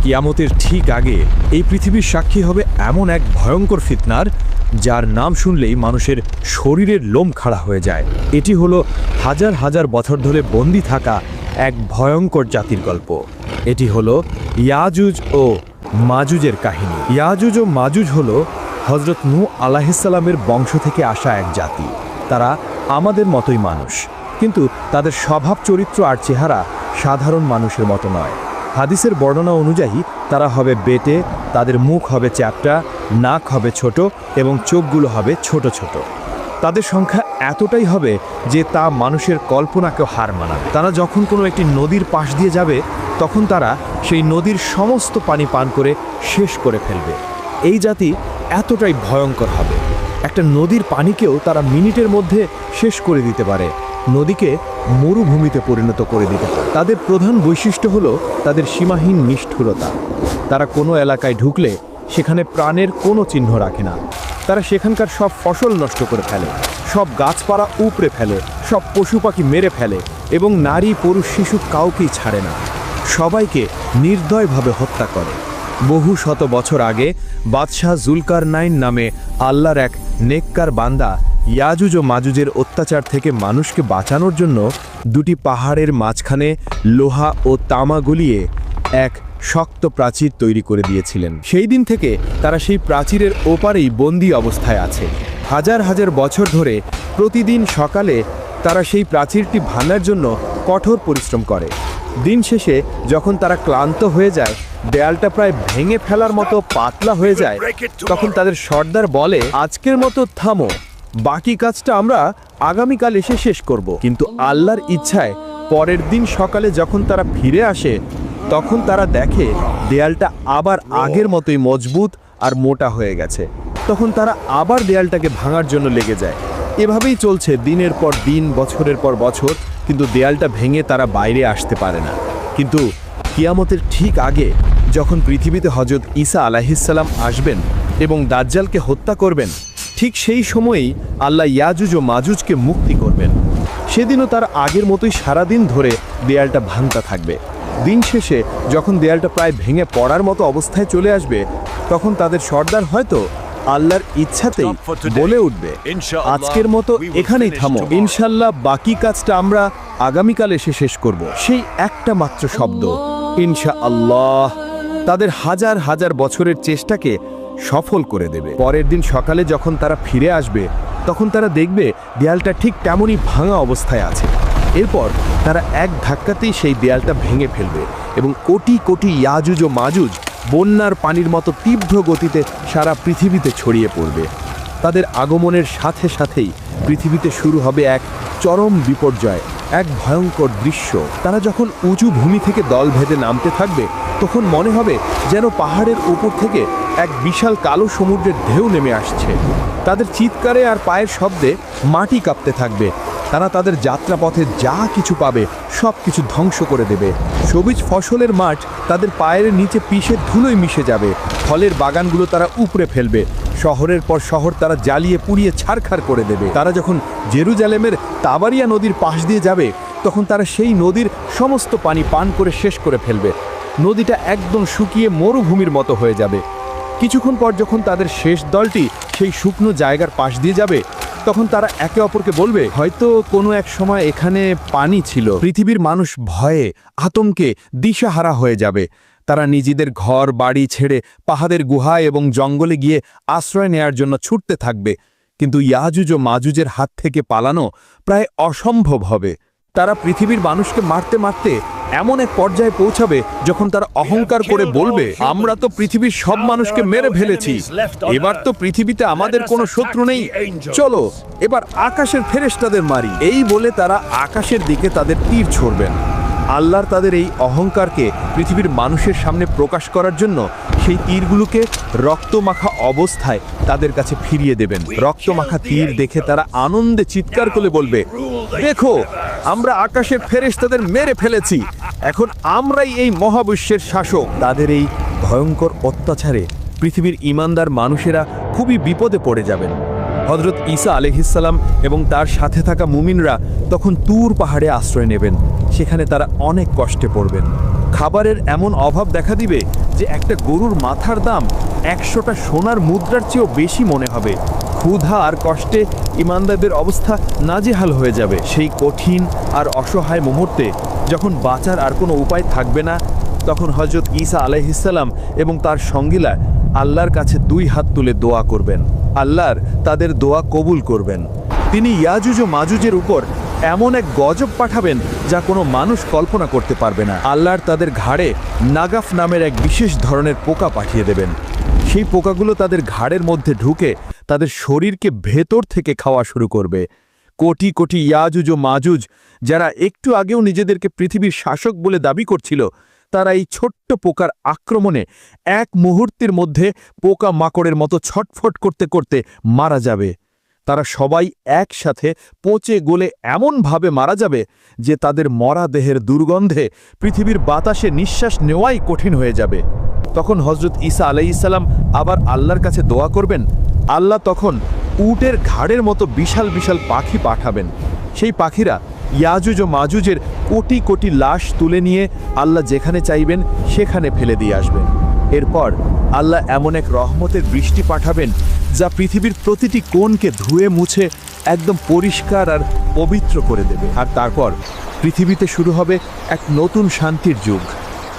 কিয়ামতের ঠিক আগে এই পৃথিবীর সাক্ষী হবে এমন এক ভয়ঙ্কর ফিতনার, যার নাম শুনলেই মানুষের শরীরের লোম খাড়া হয়ে যায়। এটি হলো হাজার হাজার বছর ধরে বন্দী থাকা এক ভয়ঙ্কর জাতির গল্প। এটি হলো ইয়াজুজ ও মাজুজের কাহিনী। ইয়াজুজ ও মাজুজ হলো হযরত নূহ আলাইহিসসালামের বংশ থেকে আসা এক জাতি। তারা আমাদের মতোই মানুষ, কিন্তু তাদের স্বভাব চরিত্র আর চেহারা সাধারণ মানুষের মতো নয়। হাদিসের বর্ণনা অনুযায়ী তারা হবে বেটে, তাদের মুখ হবে চ্যাপ্টা, নাক হবে ছোট এবং চোখগুলো হবে ছোট ছোট। তাদের সংখ্যা এতটাই হবে যে তা মানুষের কল্পনাকেও হার মানাবে। তারা যখন কোনো একটি নদীর পাশ দিয়ে যাবে, তখন তারা সেই নদীর সমস্ত পানি পান করে শেষ করে ফেলবে। এই জাতি এতটাই ভয়ঙ্কর হবে, একটা নদীর পানিকেও তারা মিনিটের মধ্যে শেষ করে দিতে পারে, নদীকে মরুভূমিতে পরিণত করে দিতে পারে। তাদের প্রধান বৈশিষ্ট্য হলো তাদের সীমাহীন নিষ্ঠুরতা। তারা কোনো এলাকায় ঢুকলে সেখানে প্রাণের কোনো চিহ্ন রাখে না। তারা সেখানকার সব ফসল নষ্ট করে ফেলে, সব গাছপালা উপড়ে ফেলে, সব পশু পাখি মেরে ফেলে এবং নারী পুরুষ শিশু কাউকেই ছাড়ে না। সবাইকে নির্দয়ভাবে হত্যা করে। বহু শত বছর আগে বাদশাহ জুলকারনাইন নামে আল্লাহর এক নেককার বান্দা ইয়াজুজ ও মাজুজের অত্যাচার থেকে মানুষকে বাঁচানোর জন্য দুটি পাহাড়ের মাঝখানে লোহা ও তামা গলিয়ে এক শক্ত প্রাচীর তৈরি করে দিয়েছিলেন। সেই দিন থেকে তারা সেই প্রাচীরের ওপারেই বন্দী অবস্থায় আছে। হাজার হাজার বছর ধরে প্রতিদিন সকালে তারা সেই প্রাচীরটি ভাঙার জন্য কঠোর পরিশ্রম করে। দিন শেষে যখন তারা ক্লান্ত হয়ে যায়, দেয়ালটা প্রায় ভেঙে ফেলার মতো পাতলা হয়ে যায়, তখন তাদের সর্দার বলে, আজকের মতো থামো, বাকি কাজটা আমরা আগামীকাল এসে শেষ করব। কিন্তু আল্লাহর ইচ্ছায় পরের দিন সকালে যখন তারা ফিরে আসে, তখন তারা দেখে দেয়ালটা আবার আগের মতোই মজবুত আর মোটা হয়ে গেছে। তখন তারা আবার দেয়ালটাকে ভাঙার জন্য লেগে যায়। এভাবেই চলছে দিনের পর দিন, বছরের পর বছর, কিন্তু দেয়ালটা ভেঙে তারা বাইরে আসতে পারে না। কিন্তু কিয়ামতের ঠিক আগে যখন পৃথিবীতে হযরত ঈসা আলাইহিসসালাম আসবেন এবং দাজ্জালকে হত্যা করবেন, ঠিক সেই সময়েই আল্লাহ ইয়াজুজ ও মাজুজকে মুক্তি করবেন। সেদিনও তার আগের মতোই সারাদিন ধরে দেয়ালটা ভাঙতে থাকবে। দিন শেষে যখন দেয়ালটা প্রায় ভেঙে পড়ার মতো অবস্থায় চলে আসবে, তখন তাদের সর্দার হয়তো আল্লাহর ইচ্ছাতেই বলে উঠবে, আজকের মতো এখানেই থামো, ইনশাল্লাহ বাকি কাজটা আমরা আগামীকাল এসে শেষ করব। সেই একটা মাত্র শব্দ ইনশাআল্লাহ তাদের হাজার হাজার বছরের চেষ্টাকে সফল করে দেবে। পরের দিন সকালে যখন তারা ফিরে আসবে, তখন তারা দেখবে দেয়ালটা ঠিক তেমনই ভাঙা অবস্থায় আছে। এরপর তারা এক ধাক্কাতেই সেই দেয়ালটা ভেঙে ফেলবে এবং কোটি কোটি ইয়াজুজ ও মাজুজ বন্যার পানির মতো তীব্র গতিতে সারা পৃথিবীতে ছড়িয়ে পড়বে। তাদের আগমনের সাথে সাথেই পৃথিবীতে শুরু হবে এক চরম বিপর্যয়, এক ভয়ঙ্কর দৃশ্য। তারা যখন উঁচু ভূমি থেকে দল ভেদে নামতে থাকবে, তখন মনে হবে যেন পাহাড়ের উপর থেকে এক বিশাল কালো সমুদ্রের ঢেউ নেমে আসছে। তাদের চিৎকারে আর পায়ের শব্দে মাটি কাঁপতে থাকবে। তারা তাদের যাত্রাপথে যা কিছু পাবে সব কিছু ধ্বংস করে দেবে। সবুজ ফসলের মাঠ তাদের পায়ের নিচে পিষে ধুলোয় মিশে যাবে। ফলের বাগানগুলো তারা উপড়ে ফেলবে। শহরের পর শহর তারা জ্বালিয়ে পুড়িয়ে ছারখার করে দেবে। তারা যখন জেরুজালেমের তাবারিয়া নদীর পাশ দিয়ে যাবে, তখন তারা সেই নদীর সমস্ত পানি পান করে শেষ করে ফেলবে। নদীটা একদম শুকিয়ে মরুভূমির মতো হয়ে যাবে। কিছুক্ষণ পর যখন তাদের শেষ দলটি সেই শুকনো জায়গার পাশ দিয়ে যাবে, তখন তারা একে অপরকে বলবে, হয়তো কোনো এক সময় এখানে পানি ছিল। পৃথিবীর মানুষ ভয়ে আতঙ্কে দিশাহারা হয়ে যাবে। তারা নিজেদের ঘর বাড়ি ছেড়ে পাহাড়ের গুহায় এবং জঙ্গলে গিয়ে আশ্রয় নেয়ার জন্য ছুটতে থাকবে। কিন্তু ইয়াজুজ ও মাজুজের হাত থেকে পালানো প্রায় অসম্ভব হবে। তারা পৃথিবীর মানুষকে মারতে মারতে এমন এক পর্যায়ে পৌঁছাবে যখন তারা অহংকার করে বলবে, আমরা তো পৃথিবীর সব মানুষকে মেরে ফেলেছি, এবার তো পৃথিবীতে আমাদের কোনো শত্রু নেই, চলো এবার আকাশের ফেরেশতাদের মারি। এই বলে তারা আকাশের দিকে তাদের তীর ছুড়বেন। আল্লাহর তাদের এই অহংকারকে পৃথিবীর মানুষের সামনে প্রকাশ করার জন্য সেই তীরগুলোকে রক্তমাখা অবস্থায় তাদের কাছে ফিরিয়ে দেবেন। রক্তমাখা তীর দেখে তারা আনন্দে চিৎকার করে বলবে, দেখো আমরা আকাশের ফেরেশতাদের মেরে ফেলেছি, এখন আমরাই এই মহাবিশ্বের শাসক। তাদের এই ভয়ঙ্কর অত্যাচারে পৃথিবীর ঈমানদার মানুষেরা খুবই বিপদে পড়ে যাবেন। হযরত ঈসা আলাইহিসসালাম এবং তার সাথে থাকা মুমিনরা তখন তুর পাহাড়ে আশ্রয় নেবেন। সেখানে তারা অনেক কষ্টে পড়বেন। খাবারের এমন অভাব দেখা দিবে যে একটা গরুর মাথার দাম 100টা সোনার মুদ্রার চেয়েও বেশি মনে হবে। ক্ষুধা আর কষ্টে ইমানদারদের অবস্থা নাজেহাল হয়ে যাবে। সেই কঠিন আর অসহায় মুহূর্তে যখন বাঁচার আর কোনো উপায় থাকবে না, তখন হযরত ঈসা আলাইহিসসালাম এবং তার সঙ্গীরা আল্লাহর কাছে 2 হাত তুলে দোয়া করবেন। আল্লাহর তাদের দোয়া কবুল করবেন। তিনি ইয়াজুজ ও মাজুজের উপর এমন এক গজব পাঠাবেন যা কোনো মানুষ কল্পনা করতে পারবে না। আল্লাহর তাদের ঘাড়ে নাগাফ নামের এক বিশেষ ধরনের পোকা পাঠিয়ে দেবেন। সেই পোকাগুলো তাদের ঘাড়ের মধ্যে ঢুকে তাদের শরীরকে ভেতর থেকে খাওয়া শুরু করবে। কোটি কোটি ইয়াজুজ ও মাজুজ, যারা একটু আগেও নিজেদেরকে পৃথিবীর শাসক বলে দাবি করছিল, তারা এই ছোট্ট পোকার আক্রমণে এক মুহূর্তের মধ্যে পোকা মাকড়ের মতো ছটফট করতে করতে মারা যাবে। তারা সবাই একসাথে পচে গলে এমনভাবে মারা যাবে যে তাদের মরা দেহের দুর্গন্ধে পৃথিবীর বাতাসে নিঃশ্বাস নেওয়াই কঠিন হয়ে যাবে। তখন হযরত ঈসা আলাইহিসসালাম আবার আল্লাহর কাছে দোয়া করবেন। আল্লাহ তখন উটের ঘাড়ের মতো বিশাল বিশাল পাখি পাঠাবেন। সেই পাখিরা ইয়াজুজ ও মাজুজের কোটি কোটি লাশ তুলে নিয়ে আল্লাহ যেখানে চাইবেন সেখানে ফেলে দিয়ে আসবেন। এরপর আল্লাহ এমন এক রহমতের বৃষ্টি পাঠাবেন যা পৃথিবীর প্রতিটি কোণকে ধুয়ে মুছে একদম পরিষ্কার আর পবিত্র করে দেবে। আর তারপর পৃথিবীতে শুরু হবে এক নতুন শান্তির যুগ,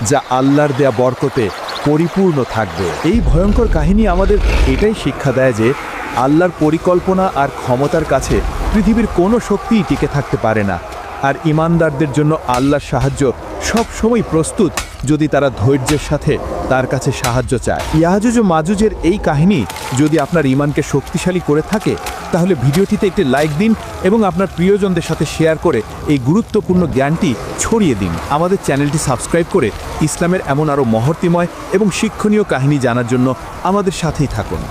যা আল্লাহর দেয়া বরকতে পরিপূর্ণ থাকবে। এই ভয়ঙ্কর কাহিনী আমাদের এটাই শিক্ষা দেয় যে আল্লাহর পরিকল্পনা আর ক্ষমতার কাছে পৃথিবীর কোনো শক্তিই টিকে থাকতে পারে না। আর ঈমানদারদের জন্য আল্লাহর সাহায্য সব সময় প্রস্তুত, যদি তারা ধৈর্যের সাথে তার কাছে সাহায্য চায়। ইয়াজুজ ও মাজুজের এই কাহিনী যদি আপনার ঈমানকে শক্তিশালী করে থাকে, তাহলে ভিডিওটিতে একটি লাইক দিন এবং আপনার প্রিয়জনদের সাথে শেয়ার করে এই গুরুত্বপূর্ণ জ্ঞানটি ছড়িয়ে দিন। আমাদের চ্যানেলটি সাবস্ক্রাইব করে ইসলামের এমন আরও মহর্তিময় এবং শিক্ষণীয় কাহিনী জানার জন্য আমাদের সাথেই থাকুন।